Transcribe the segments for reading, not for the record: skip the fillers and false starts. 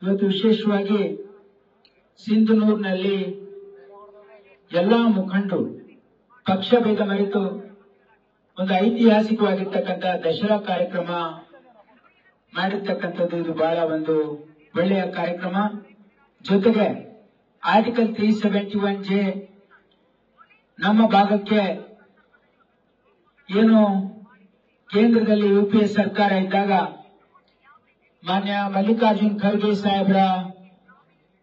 ಇವತ್ತು ವಿಶೇಷವಾಗಿ ಸಿಂಧನೂರಿನಲ್ಲಿ ಎಲ್ಲಾ ಮುಖಂಡರು ಪಕ್ಷ ಭೇದ ಮರೆತು ಒಂದು ಐತಿಹಾಸಿಕವಾಗಿರ್ತಕ್ಕಂಥ ದಸರಾ ಕಾರ್ಯಕ್ರಮ ಮಾಡಿರ್ತಕ್ಕಂಥದ್ದು ಇದು ಬಹಳ ಒಂದು ಒಳ್ಳೆಯ ಕಾರ್ಯಕ್ರಮ. ಜೊತೆಗೆ ಆರ್ಟಿಕಲ್ 371J ನಮ್ಮ ಭಾಗಕ್ಕೆ ಏನು ಕೇಂದ್ರದಲ್ಲಿ UPA ಸರ್ಕಾರ ಇದ್ದಾಗ ಮಾನ್ಯ ಮಲ್ಲಿಕಾರ್ಜುನ್ ಖರ್ಗೆ ಸಾಹೇಬರ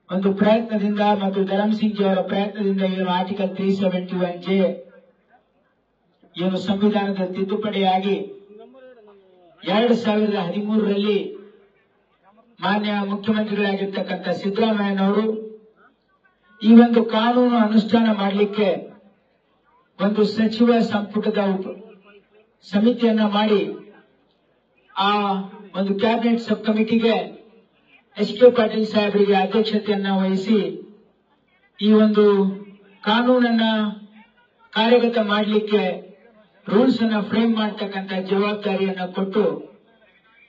ಒಂದು ಪ್ರಯತ್ನದಿಂದ ಮತ್ತು ಧರಮ್ ಸಿಂಗ್ ಜಿ ಅವರ ಪ್ರಯತ್ನದಿಂದ ಏನು ಆರ್ಟಿಕಲ್ 371J ಏನು ಸಂವಿಧಾನದ ತಿದ್ದುಪಡಿಯಾಗಿ 2013ರಲ್ಲಿ ಮಾನ್ಯ ಮುಖ್ಯಮಂತ್ರಿಗಳಾಗಿರ್ತಕ್ಕಂಥ ಸಿದ್ದರಾಮಯ್ಯನವರು ಈ ಒಂದು ಕಾನೂನು ಅನುಷ್ಠಾನ ಮಾಡಲಿಕ್ಕೆ ಒಂದು ಸಚಿವ ಸಂಪುಟದ ಸಮಿತಿಯನ್ನ ಮಾಡಿ ಆ ಒಂದು ಕ್ಯಾಬಿನೆಟ್ ಸಬ್ ಕಮಿಟಿಗೆ HK ಪಾಟೀಲ್ ಸಾಹೇಬರಿಗೆ ಅಧ್ಯಕ್ಷತೆಯನ್ನ ವಹಿಸಿ ಈ ಒಂದು ಕಾನೂನನ್ನ ಕಾರ್ಯಗತ ಮಾಡಲಿಕ್ಕೆ ರೂಲ್ಸ್ ಅನ್ನ ಫ್ರೇಮ್ ಮಾಡತಕ್ಕಂಥ ಜವಾಬ್ದಾರಿಯನ್ನ ಕೊಟ್ಟು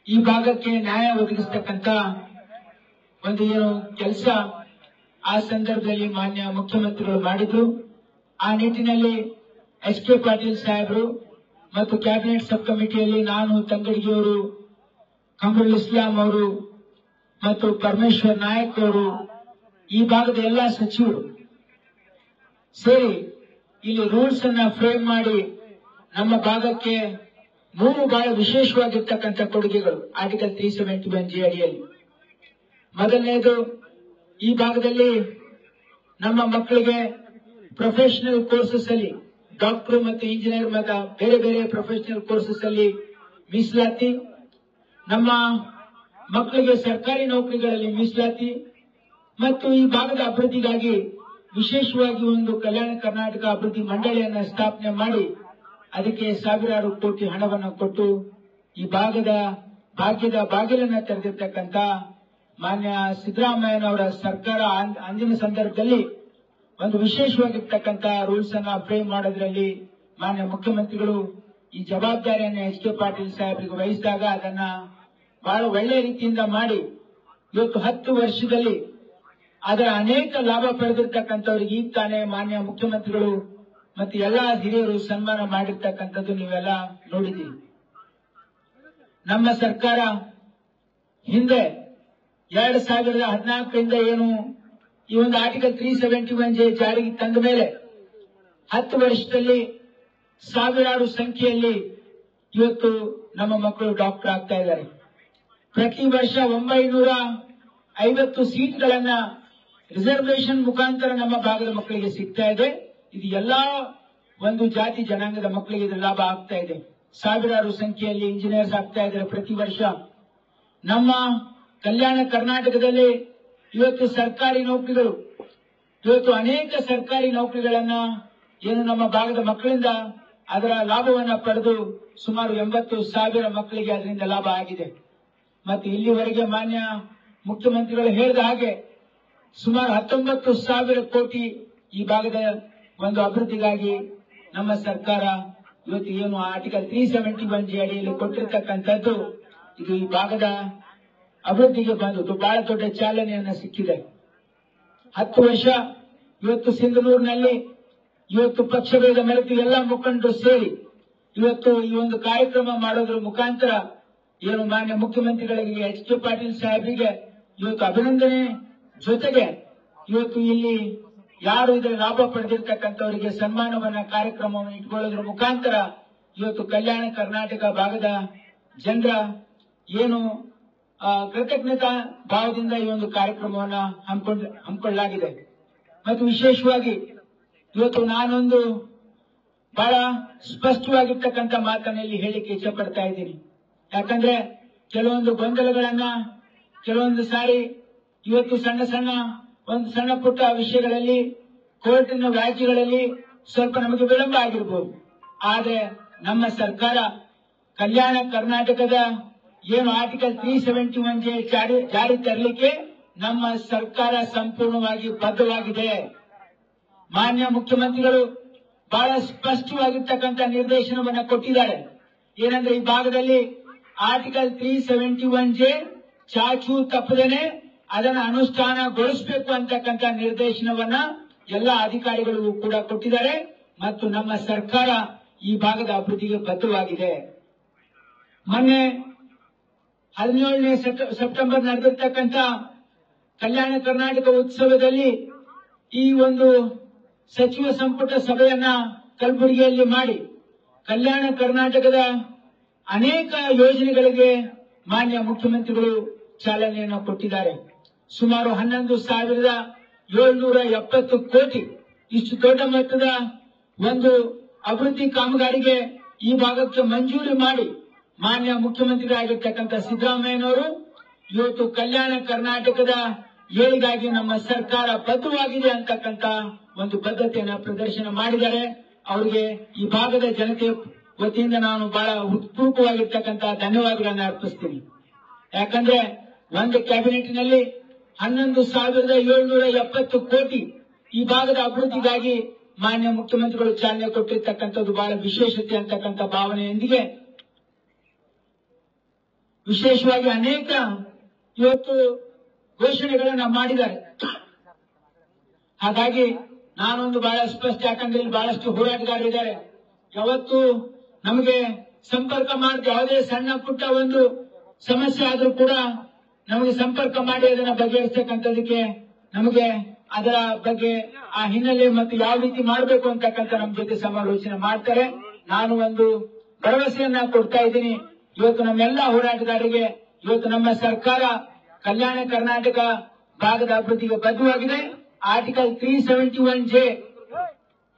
ಈ ಭಾಗಕ್ಕೆ ನ್ಯಾಯ ಒದಗಿಸತಕ್ಕಂಥ ಒಂದು ಏನು ಕೆಲಸ ಆ ಸಂದರ್ಭದಲ್ಲಿ ಮಾನ್ಯ ಮುಖ್ಯಮಂತ್ರಿಗಳು ಮಾಡಿದ್ರು. ಆ ನಿಟ್ಟಿನಲ್ಲಿ HK ಪಾಟೀಲ್ ಸಾಹೇಬರು ಮತ್ತು ಕ್ಯಾಬಿನೆಟ್ ಸಬ್ ಕಮಿಟಿಯಲ್ಲಿ ನಾನು, ತಂಗಡಗಿಯವರು, ಕಮರುಲ್ ಇಸ್ಲಾಂ ಅವರು ಮತ್ತು ಪರಮೇಶ್ವರ್ ನಾಯಕ್ ಅವರು, ಈ ಭಾಗದ ಎಲ್ಲಾ ಸಚಿವರು ಸೇರಿ ಇಲ್ಲಿ ರೂಲ್ಸ್ ಅನ್ನ ಫ್ರೇಮ್ ಮಾಡಿ ನಮ್ಮ ಭಾಗಕ್ಕೆ 3 ಬಹಳ ವಿಶೇಷವಾಗಿರ್ತಕ್ಕಂಥ ಕೊಡುಗೆಗಳು ಆರ್ಟಿಕಲ್ 371J ಅಡಿಯಲ್ಲಿ. ಮೊದಲನೇದು, ಈ ಭಾಗದಲ್ಲಿ ನಮ್ಮ ಮಕ್ಕಳಿಗೆ ಪ್ರೊಫೆಷನಲ್ ಕೋರ್ಸಸ್ ಅಲ್ಲಿ ಡಾಕ್ಟರ್ ಮತ್ತು ಇಂಜಿನಿಯರ್ ಮತ್ತು ಬೇರೆ ಬೇರೆ ಪ್ರೊಫೆಷನಲ್ ಕೋರ್ಸಸ್ ಅಲ್ಲಿ ಮೀಸಲಾತಿ, ನಮ್ಮ ಮಕ್ಕಳಿಗೆ ಸರ್ಕಾರಿ ನೌಕರಿಗಳಲ್ಲಿ ಮೀಸಲಾತಿ ಮತ್ತು ಈ ಭಾಗದ ಅಭಿವೃದ್ಧಿಗಾಗಿ ವಿಶೇಷವಾಗಿ ಒಂದು ಕಲ್ಯಾಣ ಕರ್ನಾಟಕ ಅಭಿವೃದ್ಧಿ ಮಂಡಳಿಯನ್ನ ಸ್ಥಾಪನೆ ಮಾಡಿ ಅದಕ್ಕೆ ಸಾವಿರಾರು ಕೋಟಿ ಹಣವನ್ನು ಕೊಟ್ಟು ಈ ಭಾಗದ ಭಾಗ್ಯದ ಬಾಗಿಲನ್ನ ತೆರೆದಿರ್ತಕ್ಕಂಥ ಮಾನ್ಯ ಸಿದ್ದರಾಮಯ್ಯನವರ ಸರ್ಕಾರ ಅಂದಿನ ಸಂದರ್ಭದಲ್ಲಿ ಒಂದು ವಿಶೇಷವಾಗಿರ್ತಕ್ಕಂಥ ರೂಲ್ಸ್ ಅನ್ನ ಫ್ರೇಮ್ ಮಾಡೋದ್ರಲ್ಲಿ ಮಾನ್ಯ ಮುಖ್ಯಮಂತ್ರಿಗಳು ಈ ಜವಾಬ್ದಾರಿಯನ್ನು HK ಪಾಟೀಲ್ ಸಾಹೇಬರಿಗೆ ವಹಿಸಿದಾಗ ಅದನ್ನ ಬಹಳ ಒಳ್ಳೆಯ ರೀತಿಯಿಂದ ಮಾಡಿ ಇವತ್ತು 10 ವರ್ಷದಲ್ಲಿ ಅದರ ಅನೇಕ ಲಾಭ ಪಡೆದಿರ್ತಕ್ಕಂಥವ್ರಿಗೆ ಈಗ ತಾನೇ ಮಾನ್ಯ ಮುಖ್ಯಮಂತ್ರಿಗಳು ಮತ್ತು ಎಲ್ಲಾ ಹಿರಿಯರು ಸನ್ಮಾನ ಮಾಡಿರ್ತಕ್ಕಂಥದ್ದು ನೀವೆಲ್ಲ ನೋಡಿದ್ದೀರಿ. ನಮ್ಮ ಸರ್ಕಾರ ಹಿಂದೆ 2014ರಿಂದ ಏನು ಈ ಒಂದು ಆರ್ಟಿಕಲ್ 371J ಜಾರಿಗೆ ತಂದ ಮೇಲೆ 10 ವರ್ಷದಲ್ಲಿ ಸಾವಿರಾರು ಸಂಖ್ಯೆಯಲ್ಲಿ ಇವತ್ತು ನಮ್ಮ ಮಕ್ಕಳು ಡಾಕ್ಟರ್ ಆಗ್ತಾ ಇದ್ದಾರೆ. ಪ್ರತಿ ವರ್ಷ 950 ಸೀಟ್ಗಳನ್ನ ರಿಸರ್ವೇಶನ್ ಮುಖಾಂತರ ನಮ್ಮ ಭಾಗದ ಮಕ್ಕಳಿಗೆ ಸಿಗ್ತಾ ಇದೆ. ಇದು ಎಲ್ಲಾ ಒಂದು ಜಾತಿ ಜನಾಂಗದ ಮಕ್ಕಳಿಗೆ ಇದು ಲಾಭ ಆಗ್ತಾ ಇದೆ. ಸಾವಿರಾರು ಸಂಖ್ಯೆಯಲ್ಲಿ ಇಂಜಿನಿಯರ್ಸ್ ಆಗ್ತಾ ಇದ್ದಾರೆ ಪ್ರತಿ ವರ್ಷ. ನಮ್ಮ ಕಲ್ಯಾಣ ಕರ್ನಾಟಕದಲ್ಲಿ ಇವತ್ತು ಸರ್ಕಾರಿ ನೌಕರಿಗಳು, ಇವತ್ತು ಅನೇಕ ಸರ್ಕಾರಿ ನೌಕರಿಗಳನ್ನ ಏನು ನಮ್ಮ ಭಾಗದ ಮಕ್ಕಳಿಂದ ಅದರ ಲಾಭವನ್ನ ಪಡೆದು ಸುಮಾರು 80,000 ಮಕ್ಕಳಿಗೆ ಅದರಿಂದ ಲಾಭ ಆಗಿದೆ. ಮತ್ತು ಇಲ್ಲಿವರೆಗೆ ಮಾನ್ಯ ಮುಖ್ಯಮಂತ್ರಿಗಳು ಹೇಳಿದ ಹಾಗೆ ಸುಮಾರು 19,000 ಕೋಟಿ ಈ ಭಾಗದ ಒಂದು ಅಭಿವೃದ್ಧಿಗಾಗಿ ನಮ್ಮ ಸರ್ಕಾರ ಇವತ್ತು ಏನು ಆರ್ಟಿಕಲ್ 371J ಅಡಿಯಲ್ಲಿ ಕೊಟ್ಟಿರ್ತಕ್ಕಂಥದ್ದು ಇದು ಈ ಭಾಗದ ಅಭಿವೃದ್ಧಿಗೆ ಬಂದು ಬಹಳ ದೊಡ್ಡ ಚಾಲನೆಯನ್ನ ಸಿಕ್ಕಿದೆ. 10 ವರ್ಷ ಇವತ್ತು ಸಿಂಧನೂರಿನಲ್ಲಿ ಇವತ್ತು ಪಕ್ಷಭೇದ ಮರೆತು ಎಲ್ಲ ಮುಖಂಡರು ಸೇರಿ ಇವತ್ತು ಈ ಒಂದು ಕಾರ್ಯಕ್ರಮ ಮಾಡೋದ್ರ ಮುಖಾಂತರ ಏನು ಮಾನ್ಯ ಮುಖ್ಯಮಂತ್ರಿಗಳಿಗೆ HK ಪಾಟೀಲ್ ಸಾಹೇಬರಿಗೆ ಇವತ್ತು ಅಭಿನಂದನೆ ಜೊತೆಗೆ ಇವತ್ತು ಇಲ್ಲಿ ಯಾರು ಇದರ ಲಾಭ ಪಡೆದಿರ್ತಕ್ಕಂಥವರಿಗೆ ಸನ್ಮಾನವನ್ನ ಕಾರ್ಯಕ್ರಮವನ್ನು ಇಟ್ಕೊಳ್ಳೋದ್ರ ಮುಖಾಂತರ ಇವತ್ತು ಕಲ್ಯಾಣ ಕರ್ನಾಟಕ ಭಾಗದ ಜನರ ಏನು ಕೃತಜ್ಞತಾ ಭಾವದಿಂದ ಈ ಒಂದು ಕಾರ್ಯಕ್ರಮವನ್ನ ಹಮ್ಮಿಕೊಳ್ಳಲಾಗಿದೆ. ಮತ್ತು ವಿಶೇಷವಾಗಿ ಇವತ್ತು ನಾನೊಂದು ಬಹಳ ಸ್ಪಷ್ಟವಾಗಿರ್ತಕ್ಕಂಥ ಮಾತನ್ನ ಇಲ್ಲಿ ಹೇಳಿಕ್ಕೆ ಇಚ್ಛೆ ಪಡ್ತಾ ಇದ್ದೀನಿ. ಯಾಕಂದ್ರೆ ಕೆಲವೊಂದು ಗೊಂದಲಗಳನ್ನ ಕೆಲವೊಂದು ಸಾರಿ ಇವತ್ತು ಸಣ್ಣ ಪುಟ್ಟ ವಿಷಯಗಳಲ್ಲಿ ಕೋರ್ಟಿನ ವ್ಯಾಜ್ಯಗಳಲ್ಲಿ ಸ್ವಲ್ಪ ನಮಗೆ ವಿಳಂಬ ಆಗಿರ್ಬೋದು. ಆದ್ರೆ ನಮ್ಮ ಸರ್ಕಾರ ಕಲ್ಯಾಣ ಕರ್ನಾಟಕದ ಏನು ಆರ್ಟಿಕಲ್ 371J ಜಾರಿ ತರಲಿಕ್ಕೆ ನಮ್ಮ ಸರ್ಕಾರ ಸಂಪೂರ್ಣವಾಗಿ ಬದ್ಧವಾಗಿದೆ. ಮಾನ್ಯ ಮುಖ್ಯಮಂತ್ರಿಗಳು ಬಹಳ ಸ್ಪಷ್ಟವಾಗಿರ್ತಕ್ಕಂಥ ನಿರ್ದೇಶನವನ್ನ ಕೊಟ್ಟಿದ್ದಾರೆ. ಏನಂದ್ರೆ ಈ ಭಾಗದಲ್ಲಿ ಆರ್ಟಿಕಲ್ 371J ಚಾಚು ತಪ್ಪದೇನೆ ಅದನ್ನು ಅನುಷ್ಠಾನಗೊಳಿಸಬೇಕು ಅಂತಕ್ಕಂಥ ನಿರ್ದೇಶನವನ್ನ ಎಲ್ಲ ಅಧಿಕಾರಿಗಳಿಗೂ ಕೂಡ ಕೊಟ್ಟಿದ್ದಾರೆ ಮತ್ತು ನಮ್ಮ ಸರ್ಕಾರ ಈ ಭಾಗದ ಅಭಿವೃದ್ಧಿಗೆ ಬದ್ಧವಾಗಿದೆ. ಮೊನ್ನೆ 17ನೇ ಸೆಪ್ಟೆಂಬರ್ ನಡೆದಿರ್ತಕ್ಕಂಥ ಕಲ್ಯಾಣ ಕರ್ನಾಟಕ ಉತ್ಸವದಲ್ಲಿ ಈ ಒಂದು ಸಚಿವ ಸಂಪುಟ ಸಭೆಯನ್ನ ಕಲಬುರಗಿಯಲ್ಲಿ ಮಾಡಿ ಕಲ್ಯಾಣ ಕರ್ನಾಟಕದ ಅನೇಕ ಯೋಜನೆಗಳಿಗೆ ಮಾನ್ಯ ಮುಖ್ಯಮಂತ್ರಿಗಳು ಚಾಲನೆಯನ್ನು ಕೊಟ್ಟಿದ್ದಾರೆ. ಸುಮಾರು 11,770 ಕೋಟಿ ಇಷ್ಟು ದೊಡ್ಡ ಮಟ್ಟದ ಒಂದು ಅಭಿವೃದ್ಧಿ ಕಾಮಗಾರಿಗೆ ಈ ಭಾಗಕ್ಕೆ ಮಂಜೂರಿ ಮಾಡಿ ಮಾನ್ಯ ಮುಖ್ಯಮಂತ್ರಿಗಳಾಗಿರ್ತಕ್ಕಂಥ ಸಿದ್ದರಾಮಯ್ಯನವರು ಇವತ್ತು ಕಲ್ಯಾಣ ಕರ್ನಾಟಕದ ಏಳಿಗಾಗಿ ನಮ್ಮ ಸರ್ಕಾರ ಬದ್ಧವಾಗಿದೆ ಅಂತಕ್ಕಂಥ ಒಂದು ಬದ್ಧತೆಯನ್ನು ಪ್ರದರ್ಶನ ಮಾಡಿದ್ದಾರೆ. ಅವರಿಗೆ ಈ ಭಾಗದ ಜನತೆ ವತಿಯಿಂದ ನಾನು ಬಹಳ ಹೃತ್ಪೂರ್ವಕವಾಗಿರ್ತಕ್ಕಂಥ ಧನ್ಯವಾದಗಳನ್ನು ಅರ್ಪಿಸ್ತೀನಿ. ಯಾಕಂದ್ರೆ ಒಂದು ಕ್ಯಾಬಿನೆಟ್ನಲ್ಲಿ 11,770 ಕೋಟಿ ಈ ಭಾಗದ ಅಭಿವೃದ್ಧಿಗಾಗಿ ಮಾನ್ಯ ಮುಖ್ಯಮಂತ್ರಿಗಳು ಚಾಲನೆ ಕೊಟ್ಟಿರ್ತಕ್ಕಂಥದ್ದು ಬಹಳ ವಿಶೇಷತೆ ಅಂತಕ್ಕಂಥ ಭಾವನೆಯೊಂದಿಗೆ ವಿಶೇಷವಾಗಿ ಅನೇಕ ಇವತ್ತು ಘೋಷಣೆಗಳನ್ನ ಮಾಡಿದ್ದಾರೆ. ಹಾಗಾಗಿ ನಾನೊಂದು ಬಹಳ ಸ್ಪಷ್ಟ, ಯಾಕಂದ್ರೆ ಇಲ್ಲಿ ಬಹಳಷ್ಟು ಹೋರಾಟಗಾರರಿದ್ದಾರೆ. ಯಾವತ್ತು ನಮಗೆ ಸಂಪರ್ಕ ಮಾಡಿದ ಯಾವುದೇ ಸಣ್ಣ ಪುಟ್ಟ ಒಂದು ಸಮಸ್ಯೆ ಆದ್ರೂ ಕೂಡ ನಮಗೆ ಸಂಪರ್ಕ ಮಾಡಿ ಅದನ್ನ ಬಗೆಹರಿಸತಕ್ಕಂಥದಕ್ಕೆ ನಮಗೆ ಅದರ ಬಗ್ಗೆ ಆ ಹಿನ್ನೆಲೆ ಮತ್ತು ಯಾವ ರೀತಿ ಮಾಡಬೇಕು ಅಂತಕ್ಕಂಥ ನಮ್ಮ ಜೊತೆ ಸಮಾಲೋಚನೆ ಮಾಡ್ತಾರೆ. ನಾನು ಒಂದು ಭರವಸೆಯನ್ನ ಕೊಡ್ತಾ ಇದ್ದೀನಿ. ಇವತ್ತು ನಮ್ಮೆಲ್ಲ ಹೋರಾಟಗಾರರಿಗೆ ಇವತ್ತು ನಮ್ಮ ಸರ್ಕಾರ ಕಲ್ಯಾಣ ಕರ್ನಾಟಕ ಭಾಗದ ಅಭಿವೃದ್ಧಿಗೆ ಬದ್ಧವಾಗಿದೆ. ಆರ್ಟಿಕಲ್ 371J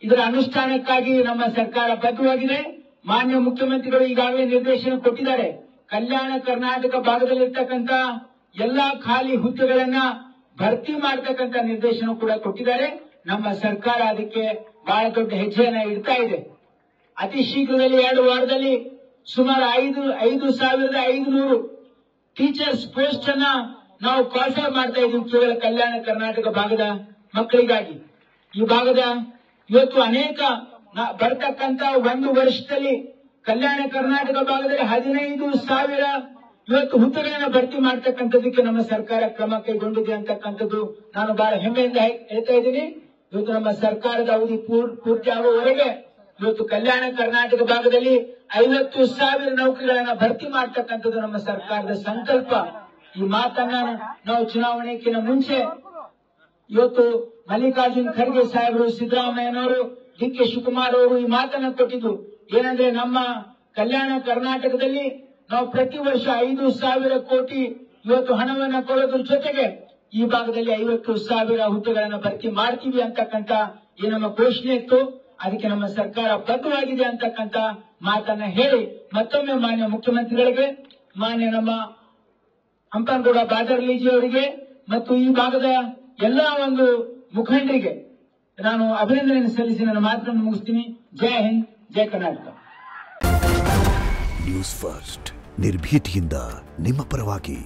ಇದರ ಅನುಷ್ಠಾನಕ್ಕಾಗಿ ನಮ್ಮ ಸರ್ಕಾರ ಬದ್ಧವಾಗಿದೆ. ಮಾನ್ಯ ಮುಖ್ಯಮಂತ್ರಿಗಳು ಈಗಾಗಲೇ ನಿರ್ದೇಶನ ಕೊಟ್ಟಿದ್ದಾರೆ. ಕಲ್ಯಾಣ ಕರ್ನಾಟಕ ಭಾಗದಲ್ಲಿರ್ತಕ್ಕಂಥ ಎಲ್ಲಾ ಖಾಲಿ ಹುದ್ದೆಗಳನ್ನ ಭರ್ತಿ ಮಾಡತಕ್ಕಂಥ ನಿರ್ದೇಶನ ಕೂಡ ಕೊಟ್ಟಿದ್ದಾರೆ. ನಮ್ಮ ಸರ್ಕಾರ ಅದಕ್ಕೆ ಬಹಳ ದೊಡ್ಡ ಹೆಜ್ಜೆಯನ್ನ ಇಡ್ತಾ ಇದೆ. ಅತಿ ಶೀಘ್ರದಲ್ಲಿ 2 ವಾರದಲ್ಲಿ ಸುಮಾರು 5,500 ಟೀಚರ್ಸ್ ಪೋಸ್ಟ್ ಅನ್ನ ನಾವು ಕ್ವಾಲಿಫೈ ಮಾಡ್ತಾ ಇದ್ದೀವಿ ಕೇವಲ ಕಲ್ಯಾಣ ಕರ್ನಾಟಕ ಭಾಗದ ಮಕ್ಕಳಿಗಾಗಿ. ಈ ಭಾಗದ ಇವತ್ತು ಅನೇಕ ಬರ್ತಕ್ಕಂಥ ಒಂದು ವರ್ಷದಲ್ಲಿ ಕಲ್ಯಾಣ ಕರ್ನಾಟಕ ಭಾಗದಲ್ಲಿ 15,000 ಇವತ್ತು ಹುದ್ದೆಗಳನ್ನ ಭರ್ತಿ ಮಾಡತಕ್ಕಂಥದಕ್ಕೆ ನಮ್ಮ ಸರ್ಕಾರ ಕ್ರಮ ಕೈಗೊಂಡಿದೆ ಅಂತಕ್ಕಂಥದ್ದು ನಾನು ಬಹಳ ಹೆಮ್ಮೆಯಿಂದ ಹೇಳ್ತಾ ಇದ್ದೀನಿ. ಇವತ್ತು ನಮ್ಮ ಸರ್ಕಾರದ ಅವಧಿ ಪೂರ್ತಿ ಆಗುವವರೆಗೆ ಇವತ್ತು ಕಲ್ಯಾಣ ಕರ್ನಾಟಕ ಭಾಗದಲ್ಲಿ 50,000 ನೌಕರಿಗಳನ್ನ ಭರ್ತಿ ಮಾಡತಕ್ಕಂಥದ್ದು ನಮ್ಮ ಸರ್ಕಾರದ ಸಂಕಲ್ಪ. ಈ ಮಾತನ್ನ ನಾವು ಚುನಾವಣೆಗಿಂತ ಮುಂಚೆ ಇವತ್ತು ಮಲ್ಲಿಕಾರ್ಜುನ್ ಖರ್ಗೆ ಸಾಹೇಬರು, ಸಿದ್ದರಾಮಯ್ಯನವರು, ಡಿ.ಕೆ. ಶಿವಕುಮಾರ್ ಅವರು ಈ ಮಾತನ್ನ ಕೊಟ್ಟಿದ್ದು ಏನಂದ್ರೆ ನಮ್ಮ ಕಲ್ಯಾಣ ಕರ್ನಾಟಕದಲ್ಲಿ ನಾವು ಪ್ರತಿ ವರ್ಷ 5,000 ಕೋಟಿ ಇವತ್ತು ಹಣವನ್ನ ಕೊಡೋದ್ರ ಜೊತೆಗೆ ಈ ಭಾಗದಲ್ಲಿ 50,000 ಹುದ್ದೆಗಳನ್ನ ಭರ್ತಿ ಮಾಡ್ತೀವಿ ಅಂತಕ್ಕಂಥ ಈ ನಮ್ಮ ಘೋಷಣೆ ಇತ್ತು. ಅದಕ್ಕೆ ನಮ್ಮ ಸರ್ಕಾರ ಬದ್ಧವಾಗಿದೆ ಅಂತಕ್ಕಂಥ ಮಾತನ್ನ ಹೇಳಿ ಮತ್ತೊಮ್ಮೆ ಮಾನ್ಯ ಮುಖ್ಯಮಂತ್ರಿಗಳಿಗೆ, ಮಾನ್ಯ ನಮ್ಮ ಹಂಪನಗೌಡ ಬಾದರ್ಲೀಜಿ ಅವರಿಗೆ ಮತ್ತು ಈ ಭಾಗದ ಎಲ್ಲಾ ಒಂದು ಮುಖಂಡರಿಗೆ ನಾನು ಅಭಿನಂದನೆ ಸಲ್ಲಿಸಿ ನನ್ನ ಮಾತನ್ನು ಮುಗಿಸ್ತೀನಿ. ಜೈ ಹಿಂದ್, ಜೈ ಕರ್ನಾಟಕ. ನ್ಯೂಸ್ ಫಸ್ಟ್ ನಿರ್ಭೀತಿಯಿಂದ ನಿಮ್ಮ ಪರವಾಗಿ.